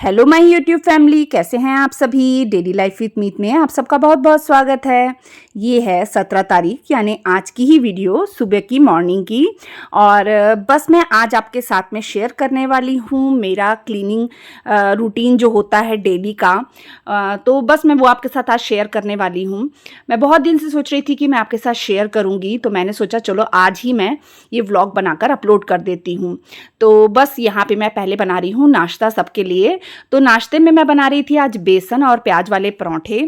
Hello my YouTube family, कैसे हैं आप सभी। डेली लाइफ विथ मीत में आप सबका बहुत बहुत स्वागत है। ये है 17 तारीख यानी आज की ही वीडियो, सुबह की मॉर्निंग की। और बस मैं आज आपके साथ में शेयर करने वाली हूँ मेरा क्लीनिंग रूटीन जो होता है डेली का। तो बस मैं वो आपके साथ आज शेयर करने वाली हूँ। मैं बहुत दिन से सोच रही थी कि मैं आपके साथ शेयर करूँगी, तो मैंने सोचा चलो आज ही मैं ये व्लॉग बनाकर अपलोड कर देती हूँ। तो बस यहाँ पे मैं पहले बना रही हूँ नाश्ता सबके लिए। तो नाश्ते में मैं बना रही थी आज बेसन और प्याज वाले परांठे।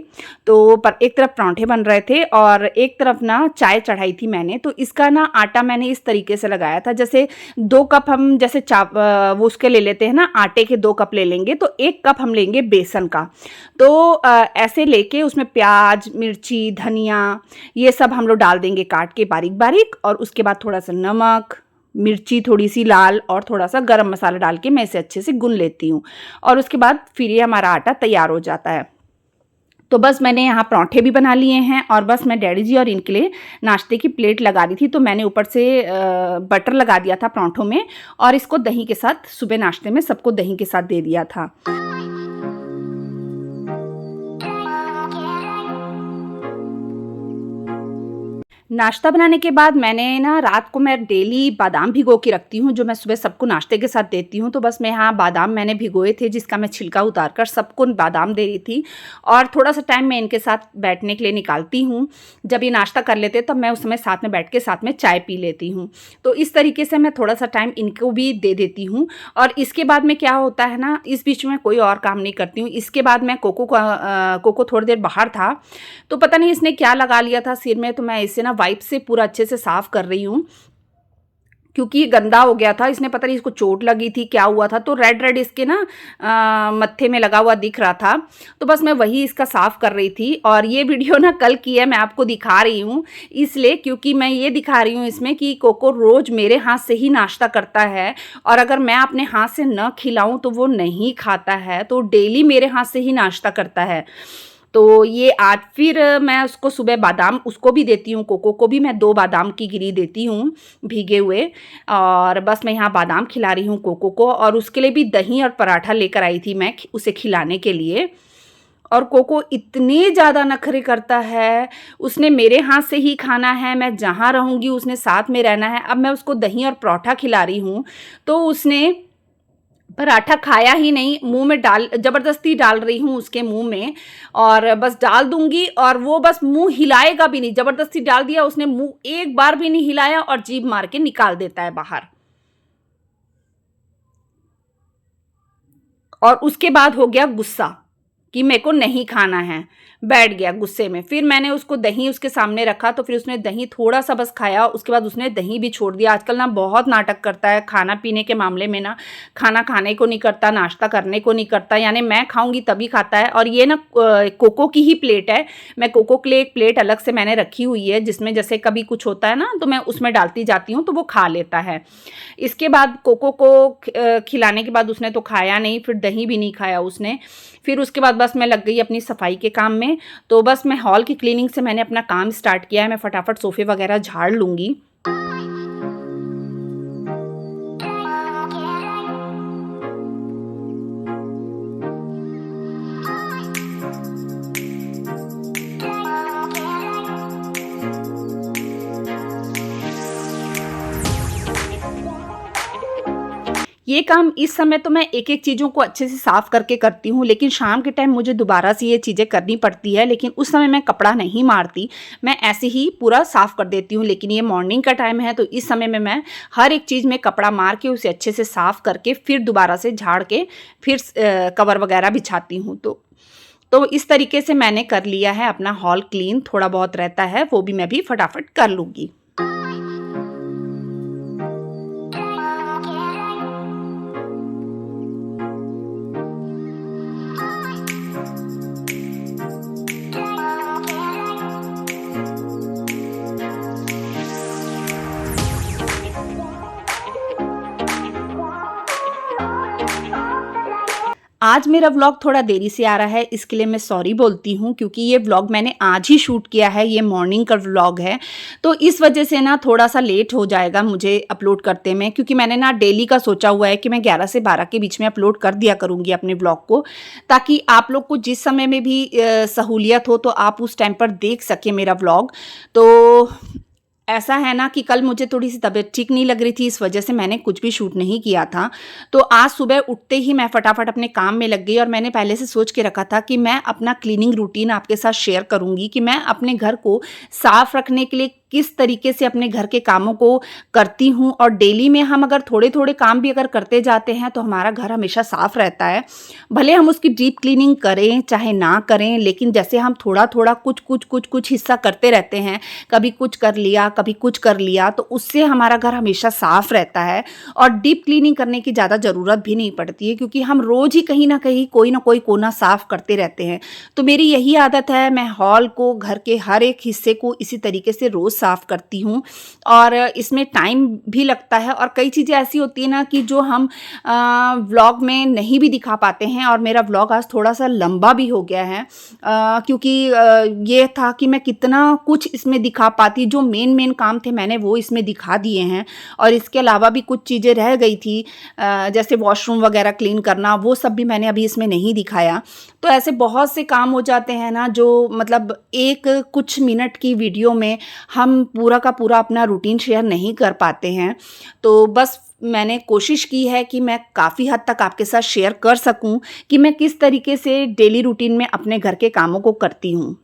तो पर एक तरफ परांठे बन रहे थे और एक तरफ ना चाय चढ़ाई थी मैंने। तो इसका ना आटा मैंने इस तरीके से लगाया था, जैसे 2 कप हम जैसे वो उसके ले लेते हैं ना, आटे के 2 कप ले लेंगे तो 1 कप हम लेंगे बेसन का। तो ऐसे लेके उसमें प्याज, मिर्ची, धनिया ये सब हम लोग डाल देंगे काट के बारीक बारीक। और उसके बाद थोड़ा सा नमक, मिर्ची थोड़ी सी लाल और थोड़ा सा गरम मसाला डाल के मैं इसे अच्छे से गूंद लेती हूँ। और उसके बाद फिर ये हमारा आटा तैयार हो जाता है। तो बस मैंने यहाँ परांठे भी बना लिए हैं और बस मैं डैडी जी और इनके लिए नाश्ते की प्लेट लगा रही थी। तो मैंने ऊपर से बटर लगा दिया था परांठों में और इसको दही के साथ सुबह नाश्ते में सबको दही के साथ दे दिया था। नाश्ता बनाने के बाद मैंने ना रात को मैं डेली बादाम भिगो के रखती हूँ, जो मैं सुबह सबको नाश्ते के साथ देती हूँ। तो बस मैं यहाँ बादाम मैंने भिगोए थे, जिसका मैं छिलका उतार कर सबको बादाम दे रही थी। और थोड़ा सा टाइम मैं इनके साथ बैठने के लिए निकालती हूँ। जब ये नाश्ता कर लेते तब मैं उस समय साथ में बैठ के साथ में चाय पी लेती हूँ। तो इस तरीके से मैं थोड़ा सा टाइम इनको भी दे देती हूँ। और इसके बाद में क्या होता है ना, इस बीच में कोई और काम नहीं करती हूँ। इसके बाद मैं कोको थोड़ी देर बाहर था, तो पता नहीं इसने क्या लगा लिया था सिर में। तो मैं इसे ना वाइप से पूरा अच्छे से साफ कर रही हूँ, क्योंकि ये गंदा हो गया था। इसने पता नहीं इसको चोट लगी थी, क्या हुआ था, तो रेड रेड इसके ना मत्थे में लगा हुआ दिख रहा था। तो बस मैं वही इसका साफ कर रही थी। और ये वीडियो ना कल की है, मैं आपको दिखा रही हूँ इसलिए, क्योंकि मैं ये दिखा रही हूँ इसमें कि कोको रोज मेरे हाथ से ही नाश्ता करता है। और अगर मैं अपने हाथ से न खिलाऊं तो वो नहीं खाता है। तो डेली मेरे हाथ से ही नाश्ता करता है। तो ये आज फिर मैं उसको सुबह बादाम उसको भी देती हूँ, कोको को भी मैं 2 बादाम की गिरी देती हूँ भीगे हुए। और बस मैं यहाँ बादाम खिला रही हूँ कोको को। और उसके लिए भी दही और पराठा लेकर आई थी मैं उसे खिलाने के लिए। और कोको इतने ज़्यादा नखरे करता है, उसने मेरे हाथ से ही खाना है, मैं जहाँ रहूँगी उसने साथ में रहना है। अब मैं उसको दही और पराठा खिला रही हूँ तो उसने पराठा खाया ही नहीं, मुंह में जबरदस्ती डाल रही हूँ उसके मुंह में। और बस डाल दूंगी और वो बस मुंह हिलाएगा भी नहीं। जबरदस्ती डाल दिया उसने, मुंह एक बार भी नहीं हिलाया और जीभ मार के निकाल देता है बाहर। और उसके बाद हो गया गुस्सा कि मेरे को नहीं खाना है, बैठ गया गुस्से में। फिर मैंने उसको दही उसके सामने रखा तो फिर उसने दही थोड़ा सा बस खाया, उसके बाद उसने दही भी छोड़ दिया। आजकल ना बहुत नाटक करता है खाना पीने के मामले में ना, खाना खाने को नहीं करता, नाश्ता करने को नहीं करता, यानी मैं खाऊंगी तभी खाता है। और ये ना कोको की ही प्लेट है, मैं कोको के लिए एक प्लेट अलग से मैंने रखी हुई है, जिसमें जैसे कभी कुछ होता है ना तो मैं उसमें डालती जाती हूँ तो वो खा लेता है। इसके बाद कोको को खिलाने के बाद उसने तो खाया नहीं, फिर दही भी नहीं खाया उसने। फिर उसके बाद बस मैं लग गई अपनी सफाई के काम में। तो बस मैं हॉल की क्लीनिंग से मैंने अपना काम स्टार्ट किया है। मैं फटाफट सोफे वगैरह झाड़ लूँगी। ये काम इस समय तो मैं एक-एक चीज़ों को अच्छे से साफ़ करके करती हूँ, लेकिन शाम के टाइम मुझे दोबारा से ये चीज़ें करनी पड़ती है। लेकिन उस समय मैं कपड़ा नहीं मारती, मैं ऐसे ही पूरा साफ़ कर देती हूँ। लेकिन ये मॉर्निंग का टाइम है तो इस समय में मैं हर एक चीज़ में कपड़ा मार के उसे अच्छे से साफ़ करके फिर दोबारा से झाड़ के फिर कवर वगैरह बिछाती हूँ। तो इस तरीके से मैंने कर लिया है अपना हॉल क्लीन। थोड़ा बहुत रहता है वो भी मैं भी फटाफट कर लूँगी। आज मेरा व्लॉग थोड़ा देरी से आ रहा है, इसके लिए मैं सॉरी बोलती हूँ, क्योंकि ये व्लॉग मैंने आज ही शूट किया है, ये मॉर्निंग का व्लॉग है, तो इस वजह से ना थोड़ा-सा लेट हो जाएगा मुझे अपलोड करते में, क्योंकि मैंने ना डेली का सोचा हुआ है कि मैं 11 से 12 के बीच में अपलोड कर दिया करूँगी अपने व्लॉग को, ताकि आप लोग को जिस समय में भी सहूलियत हो तो आप उस टाइम पर देख सकें मेरा व्लॉग। तो ऐसा है ना कि कल मुझे थोड़ी-सी तबीयत ठीक नहीं लग रही थी, इस वजह से मैंने कुछ भी शूट नहीं किया था। तो आज सुबह उठते ही मैं फटाफट अपने काम में लग गई और मैंने पहले से सोच के रखा था कि मैं अपना क्लीनिंग रूटीन आपके साथ शेयर करूँगी कि मैं अपने घर को साफ़ रखने के लिए किस तरीके से अपने घर के कामों को करती हूँ, और डेली में हम अगर थोड़े-थोड़े काम भी अगर करते जाते हैं तो हमारा घर हमेशा साफ़ रहता है। भले हम उसकी डीप क्लीनिंग करें चाहे ना करें, लेकिन जैसे हम थोड़ा-थोड़ा कुछ हिस्सा करते रहते हैं, कभी कुछ कर लिया, कभी कुछ कर लिया, तो उससे हमारा घर हमेशा साफ़ रहता है और डीप क्लीनिंग करने की ज़्यादा ज़रूरत भी नहीं पड़ती है, क्योंकि हम रोज़ ही कहीं न कहीं कोई ना कोई कोना साफ़ करते रहते हैं। तो मेरी यही आदत है, मैं हॉल को, घर के हर एक हिस्से को इसी तरीके से रोज़ साफ़ करती हूँ, और इसमें टाइम भी लगता है, और कई चीज़ें ऐसी होती हैं ना कि जो हम व्लॉग में नहीं भी दिखा पाते हैं, और मेरा व्लॉग आज थोड़ा-सा लंबा भी हो गया है, क्योंकि ये था कि मैं कितना कुछ इसमें दिखा पाती, जो मेन काम थे मैंने वो इसमें दिखा दिए हैं, और इसके अलावा भी कुछ चीज़ें रह गई थी, जैसे वॉशरूम वगैरह क्लीन करना, वो सब भी मैंने अभी इसमें नहीं दिखाया। तो ऐसे बहुत से काम हो जाते हैं ना, जो मतलब एक कुछ मिनट की वीडियो में हम पूरा का पूरा अपना रूटीन शेयर नहीं कर पाते हैं। तो बस मैंने कोशिश की है कि मैं काफ़ी हद तक आपके साथ शेयर कर सकूं कि मैं किस तरीके से डेली रूटीन में अपने घर के कामों को करती हूँ।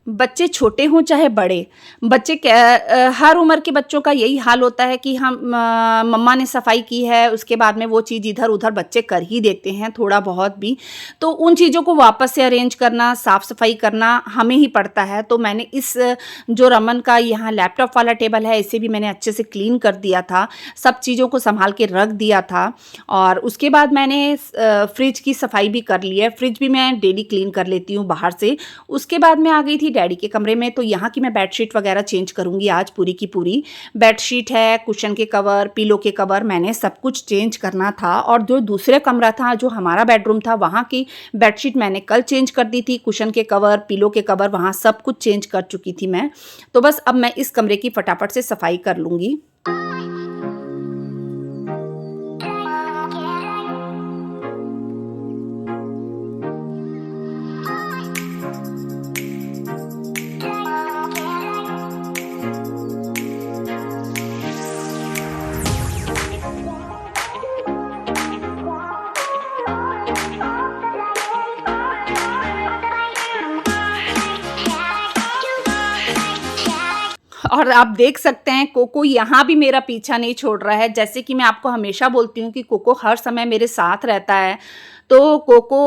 बच्चे छोटे हों चाहे बड़े, बच्चे हर उम्र के बच्चों का यही हाल होता है कि हम मम्मा ने सफाई की है, उसके बाद में वो चीज़ इधर-उधर बच्चे कर ही देते हैं थोड़ा बहुत भी, तो उन चीज़ों को वापस से अरेंज करना, साफ़-सफाई करना हमें ही पड़ता है। तो मैंने इस जो रमन का यहाँ लैपटॉप वाला टेबल है, इसे भी मैंने अच्छे से क्लीन कर दिया था, सब चीज़ों को सँभाल के रख दिया था, और उसके बाद मैंने फ्रिज की सफाई भी कर ली है। फ्रिज भी मैं डेली क्लीन कर लेती हूँ बाहर से। उसके बाद मैं आ गई थी डैडी के कमरे में, तो यहाँ की मैं बेडशीट वगैरह चेंज करूँगी आज पूरी की पूरी। बेडशीट है, कुशन के कवर, पिलो के कवर, मैंने सब कुछ चेंज करना था, और जो दूसरे कमरा था, जो हमारा बेडरूम था, वहाँ की बेडशीट मैंने कल चेंज कर दी थी। कुशन के कवर, पिलो के कवर, वहाँ सब कुछ चेंज कर चुकी थी मैं। तो बस अब मैं इस कमरे की फटाफट से सफाई कर लूँगी। और आप देख सकते हैं कोको यहाँ भी मेरा पीछा नहीं छोड़ रहा है। जैसे कि मैं आपको हमेशा बोलती हूँ कि कोको हर समय मेरे साथ रहता है, तो कोको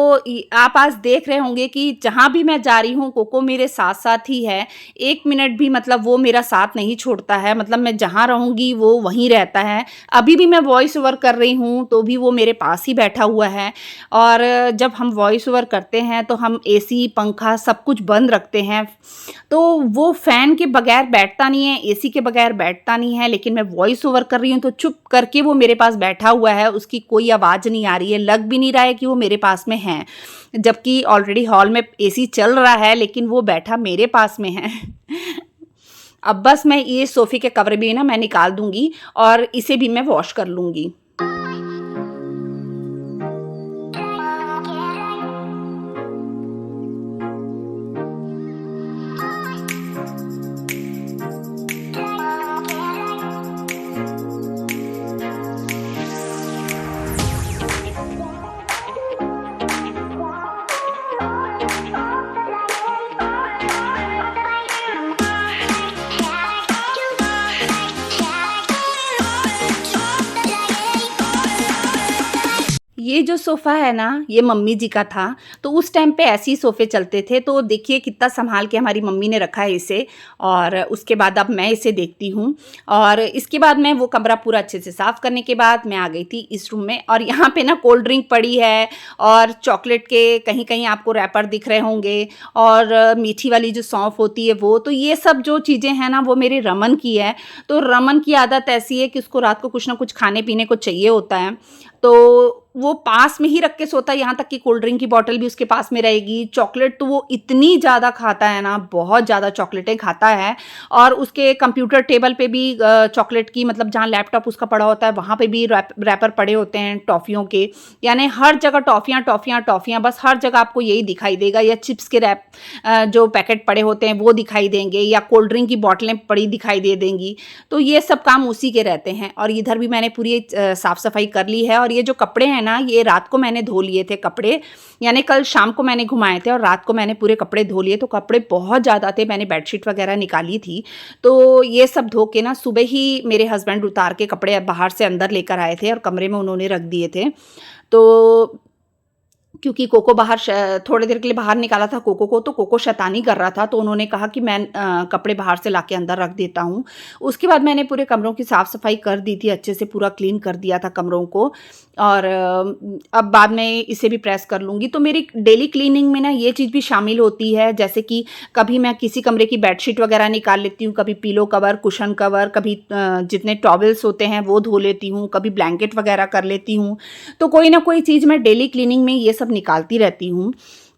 आप आज देख रहे होंगे कि जहाँ भी मैं जा रही हूँ कोको मेरे साथ साथ ही है। 1 मिनट भी मतलब वो मेरा साथ नहीं छोड़ता है, मतलब मैं जहाँ रहूँगी वो वहीं रहता है। अभी भी मैं वॉइस ओवर कर रही हूँ तो भी वो मेरे पास ही बैठा हुआ है, और जब हम वॉइस ओवर करते हैं तो हम एसी, पंखा सब कुछ बंद रखते हैं, तो वो फ़ैन के बगैर बैठता नहीं है, एसी के बगैर बैठता नहीं है, लेकिन मैं वॉइस ओवर कर रही हूँ तो चुप करके वो मेरे पास बैठा हुआ है, उसकी कोई आवाज़ नहीं आ रही है, लग भी नहीं रहा है कि वो मेरे पास में है, जबकि ऑलरेडी हॉल में एसी चल रहा है लेकिन वो बैठा मेरे पास में है। अब बस मैं ये सोफ़े के कवर भी ना मैं निकाल दूंगी और इसे भी मैं वॉश कर लूंगी। जो सोफ़ा है ना, ये मम्मी जी का था, तो उस टाइम पे ऐसे ही सोफ़े चलते थे, तो देखिए कितना सँभाल के हमारी मम्मी ने रखा है इसे और उसके बाद अब मैं इसे देखती हूँ और इसके बाद मैं वो कमरा पूरा अच्छे से साफ़ करने के बाद मैं आ गई थी इस रूम में और यहाँ पे ना कोल्ड ड्रिंक पड़ी है और चॉकलेट के कहीं-कहीं आपको रैपर दिख रहे होंगे और मीठी वाली जो सौंफ होती है वो, तो ये सब जो चीज़ें हैं ना, वो मेरे रमन की है। तो रमन की आदत ऐसी है कि उसको रात को कुछ ना कुछ खाने-पीने को चाहिए होता है। तो वो पास में ही रख के सोता है, यहाँ तक कि कोल्ड ड्रिंक की बॉटल भी उसके पास में रहेगी। चॉकलेट तो वो इतनी ज़्यादा खाता है ना, बहुत ज़्यादा चॉकलेटें खाता है और उसके कंप्यूटर टेबल पे भी चॉकलेट की मतलब जहाँ लैपटॉप उसका पड़ा होता है, वहाँ पे भी रैपर पड़े होते हैं टॉफ़ियों के। यानी हर जगह टॉफ़ियाँ, टॉफ़ियाँ, टॉफ़ियाँ, बस हर जगह आपको यही दिखाई देगा या चिप्स के जो पैकेट पड़े होते हैं, वो दिखाई देंगे या कोल्ड ड्रिंक की बॉटलें पड़ी दिखाई दे देंगी। तो ये सब काम उसी के रहते हैं और इधर भी मैंने पूरी साफ़-सफ़ाई कर ली है और ये जो कपड़े हैं ना, ये रात को मैंने धो लिए थे कपड़े, यानी कल शाम को मैंने घुमाए थे और रात को मैंने पूरे कपड़े धो लिए, तो कपड़े बहुत ज़्यादा थे, मैंने बेडशीट वगैरह निकाली थी। तो ये सब धो के ना सुबह ही मेरे हस्बैंड उतार के कपड़े बाहर से अंदर लेकर आए थे और कमरे में उन्होंने रख दिए थे। तो क्योंकि कोको बाहर थोड़ी देर के लिए बाहर निकाला था कोको को, तो कोको शैतानी कर रहा था, तो उन्होंने कहा कि मैं कपड़े बाहर से लाके अंदर रख देता हूँ। उसके बाद मैंने पूरे कमरों की साफ़-सफ़ाई कर दी थी, अच्छे से पूरा क्लीन कर दिया था कमरों को और अब बाद में इसे भी प्रेस कर लूँगी। तो मेरी डेली क्लीनिंग में ना ये चीज़ भी शामिल होती है, जैसे कि कभी मैं किसी कमरे की बेडशीट वगैरह निकाल लेती हूँ, कभी पिलो कवर, कुशन कवर, कभी जितने टॉवल्स होते हैं वो धो लेती हूँ, कभी ब्लैंकेट वगैरह कर लेती हूँ। तो कोई ना कोई चीज़ मैं डेली क्लीनिंग में ये सब निकालती रहती हूँ।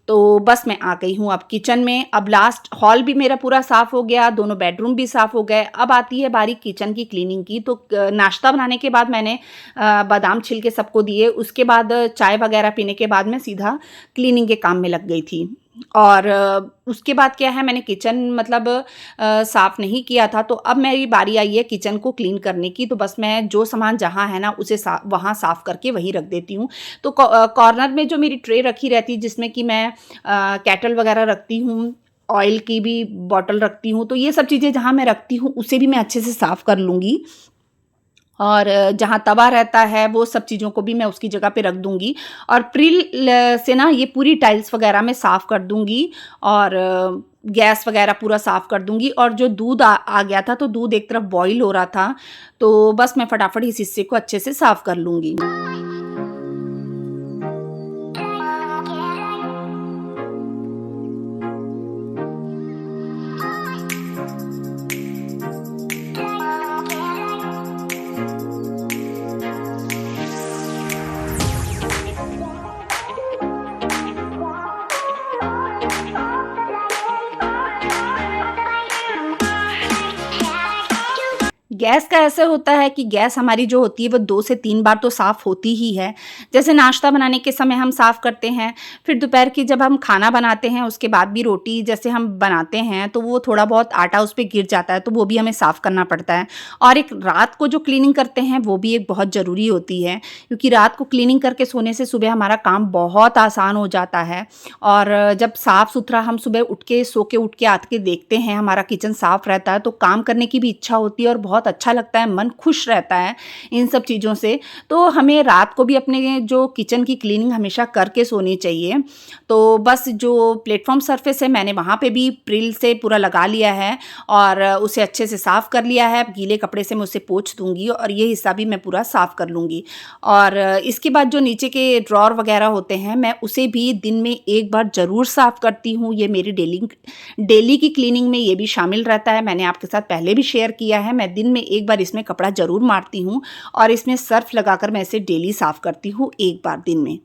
तो बस मैं आ गई हूँ अब किचन में। अब लास्ट हॉल भी मेरा पूरा साफ़ हो गया, दोनों बेडरूम भी साफ़ हो गए। अब आती है बारी किचन की क्लीनिंग की। तो नाश्ता बनाने के बाद मैंने बादाम छिल के सबको दिए। उसके बाद चाय वगैरह पीने के बाद मैं सीधा क्लीनिंग के काम में लग गई थी। और उसके बाद क्या है, मैंने किचन मतलब साफ़ नहीं किया था, तो अब मेरी बारी आई है किचन को क्लीन करने की। तो बस मैं जो सामान जहाँ है ना उसे वहाँ साफ़ करके वहीं रख देती हूँ। तो कॉर्नर में जो मेरी ट्रे रखी रहती है जिसमें कि मैं केटल वगैरह रखती हूँ, ऑयल की भी बॉटल रखती हूँ, तो ये सब चीज़ें जहाँ मैं रखती हूँ उसे भी मैं अच्छे से साफ़ कर लूँगी। और जहाँ तवा रहता है वो सब चीज़ों को भी मैं उसकी जगह पे रख दूँगी और प्रिल से ना ये पूरी टाइल्स वगैरह मैं साफ़ कर दूँगी और गैस वगैरह पूरा साफ़ कर दूँगी। और जो दूध आ गया था, तो दूध एक तरफ बॉईल हो रहा था, तो बस मैं फटाफट इस हिस्से को अच्छे से साफ़ कर लूँगी। गैस का ऐसे होता है कि गैस हमारी जो होती है वो 2 से 3 बार तो साफ़ होती ही है। जैसे नाश्ता बनाने के समय हम साफ़ करते हैं, फिर दोपहर की जब हम खाना बनाते हैं उसके बाद भी रोटी जैसे हम बनाते हैं तो वो थोड़ा बहुत आटा उस पे गिर जाता है, तो वो भी हमें साफ़ करना पड़ता है। और एक रात को जो क्लीनिंग करते हैं वो भी एक बहुत ज़रूरी होती है, क्योंकि रात को क्लीनिंग करके सोने से सुबह हमारा काम बहुत आसान हो जाता है। और जब साफ़-सुथरा हम सुबह उठ के सो के उठ के आके देखते हैं, हमारा किचन साफ़ रहता है, तो काम करने की भी इच्छा होती है और बहुत अच्छा लगता है, मन खुश रहता है इन सब चीज़ों से। तो हमें रात को भी अपने जो किचन की क्लीनिंग हमेशा करके सोनी चाहिए। तो बस जो प्लेटफ़ॉर्म सरफ़ेस है मैंने वहाँ पे भी प्रिल से पूरा लगा लिया है और उसे अच्छे से साफ़ कर लिया है। अब गीले कपड़े से मैं उसे पोंछ दूँगी और ये हिस्सा भी मैं पूरा साफ़ कर लूँगी। और इसके बाद जो नीचे के ड्रॉर वग़ैरह होते हैं, मैं उसे भी दिन में एक बार ज़रूर साफ़ करती हूँ। ये मेरी डेली की क्लीनिंग में ये भी शामिल रहता है। मैंने आपके साथ पहले भी शेयर किया है, मैं दिन में एक बार इसमें कपड़ा ज़रूर मारती हूँ और इसमें सर्फ़ लगाकर मैं इसे डेली साफ़ करती हूँ एक बार दिन में।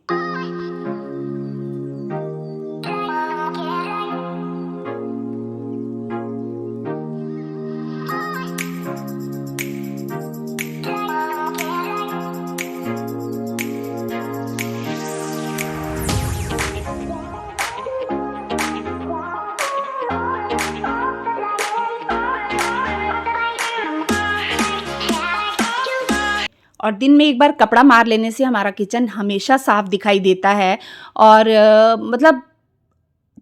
और दिन में एक बार कपड़ा मार लेने से हमारा किचन हमेशा साफ़ दिखाई देता है और मतलब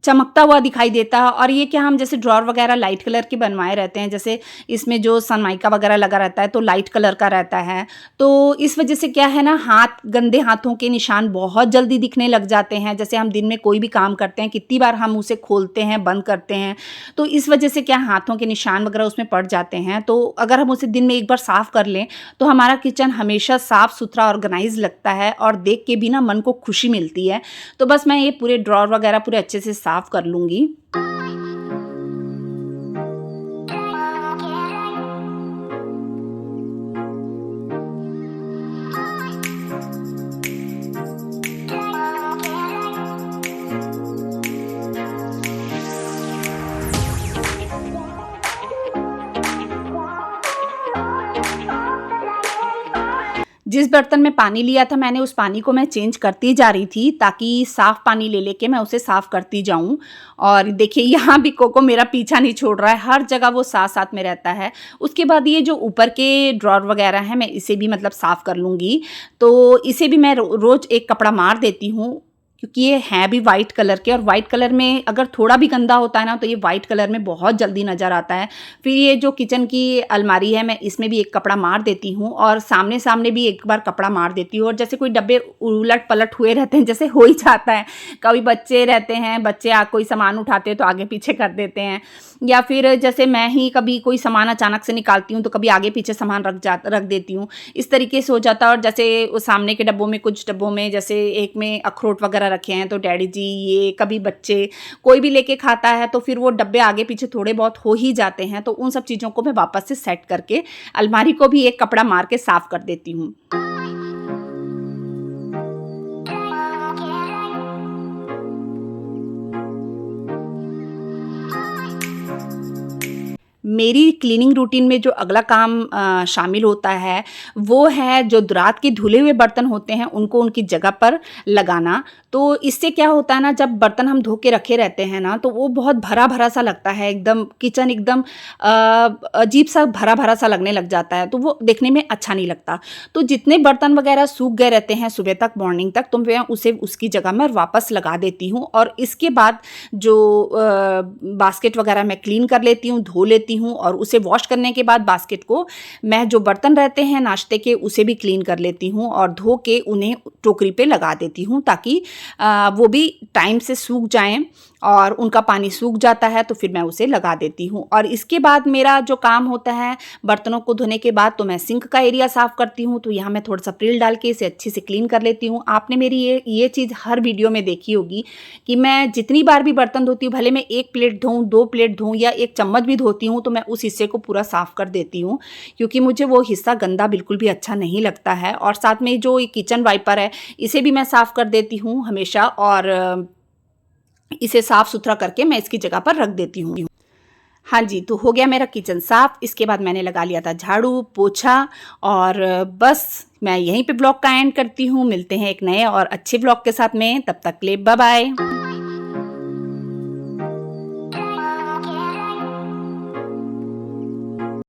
चमकता हुआ दिखाई देता है। और ये क्या, हम जैसे ड्रॉअर वगैरह लाइट कलर के बनवाए रहते हैं, जैसे इसमें जो सनमाइका वगैरह लगा रहता है तो लाइट कलर का रहता है, तो इस वजह से क्या है ना, गंदे हाथों के निशान बहुत जल्दी दिखने लग जाते हैं। जैसे हम दिन में कोई भी काम करते हैं, कितनी बार हम उसे खोलते हैं, बंद करते हैं, तो इस वजह से क्या हाथों के निशान वगैरह उसमें पड़ जाते हैं। तो अगर हम उसे दिन में एक बार साफ़ कर लें तो हमारा किचन हमेशा साफ़ सुथरा ऑर्गेनाइज लगता है और देख के भी ना मन को खुशी मिलती है। तो बस मैं ये पूरे ड्रॉअर वगैरह पूरे अच्छे से साफ़ कर लूँगी। जिस बर्तन में पानी लिया था मैंने, उस पानी को मैं चेंज करती जा रही थी ताकि साफ़ पानी ले लेके मैं उसे साफ़ करती जाऊं। और देखिए यहाँ भी कोको मेरा पीछा नहीं छोड़ रहा है, हर जगह वो साथ साथ में रहता है। उसके बाद ये जो ऊपर के ड्रॉअर वगैरह हैं, मैं इसे भी मतलब साफ़ कर लूँगी। तो इसे भी मैं रोज़ एक कपड़ा मार देती हूँ, क्योंकि ये हैं भी वाइट कलर के, और वाइट कलर में अगर थोड़ा भी गंदा होता है ना तो ये वाइट कलर में बहुत जल्दी नज़र आता है। फिर ये जो किचन की अलमारी है, मैं इसमें भी एक कपड़ा मार देती हूँ और सामने सामने भी एक बार कपड़ा मार देती हूँ। और जैसे कोई डब्बे उलट पलट हुए रहते हैं, जैसे हो ही जाता है, कभी बच्चे रहते हैं, बच्चे कोई सामान उठाते हैं तो आगे पीछे कर देते हैं, या फिर जैसे मैं ही कभी कोई सामान अचानक से निकालती हूँ तो कभी आगे पीछे सामान रख देती हूँ, इस तरीके से हो जाता है। और जैसे उस सामने के डब्बों में, कुछ डब्बों में जैसे एक में अखरोट वगैरह रखे हैं तो डैडी जी, ये कभी बच्चे कोई भी लेके खाता है तो फिर वो डब्बे आगे पीछे थोड़े बहुत हो ही जाते हैं। तो उन सब चीज़ों को मैं वापस से सेट करके अलमारी को भी एक कपड़ा मार के साफ़ कर देती हूँ। मेरी क्लीनिंग रूटीन में जो अगला काम शामिल होता है, वो है जो रात के धुले हुए बर्तन होते हैं उनको उनकी जगह पर लगाना। तो इससे क्या होता है ना, जब बर्तन हम धो के रखे रहते हैं ना तो वो बहुत भरा-भरा सा लगता है, एकदम किचन एकदम अजीब सा भरा-भरा सा लगने लग जाता है, तो वो देखने में अच्छा नहीं लगता। तो जितने बर्तन वगैरह सूख गए रहते हैं सुबह तक, मॉर्निंग तक, तो मैं उसे उसकी जगह में वापस लगा देती हूँ। और इसके बाद जो बास्केट वगैरह मैं क्लीन कर लेती हूँ, धो लेती हूँ, और उसे वॉश करने के बाद बास्केट को मैं जो बर्तन रहते हैं नाश्ते के उसे भी क्लीन कर लेती हूँ और धो के उन्हें टोकरी पे लगा देती हूँ, ताकि वो भी टाइम से सूख जाएं। और उनका पानी सूख जाता है तो फिर मैं उसे लगा देती हूँ। और इसके बाद मेरा जो काम होता है बर्तनों को धोने के बाद, तो मैं सिंक का एरिया साफ़ करती हूँ। तो यहाँ मैं थोड़ा सा प्रिल डाल के इसे अच्छे से क्लीन कर लेती हूँ। आपने मेरी ये चीज़ हर वीडियो में देखी होगी कि मैं जितनी बार भी बर्तन धोती हूँ, भले मैं 1 प्लेट धोऊँ, 2 प्लेट धोऊँ या 1 चम्मच भी धोती हूँ, तो मैं उस हिस्से को पूरा साफ़ कर देती हूँ, क्योंकि मुझे वो हिस्सा गंदा बिल्कुल भी अच्छा नहीं लगता है। और साथ में जो ये किचन वाइपर है, इसे भी मैं साफ़ कर देती हूँ हमेशा, और इसे साफ़ सुथरा करके मैं इसकी जगह पर रख देती हूँ। हाँ जी, तो हो गया मेरा किचन साफ़। इसके बाद मैंने लगा लिया था झाड़ू पोछा, और बस मैं यहीं पे ब्लॉग का एंड करती हूँ। मिलते हैं एक नए और अच्छे ब्लॉग के साथ में, तब तक के लिए बाय बाय।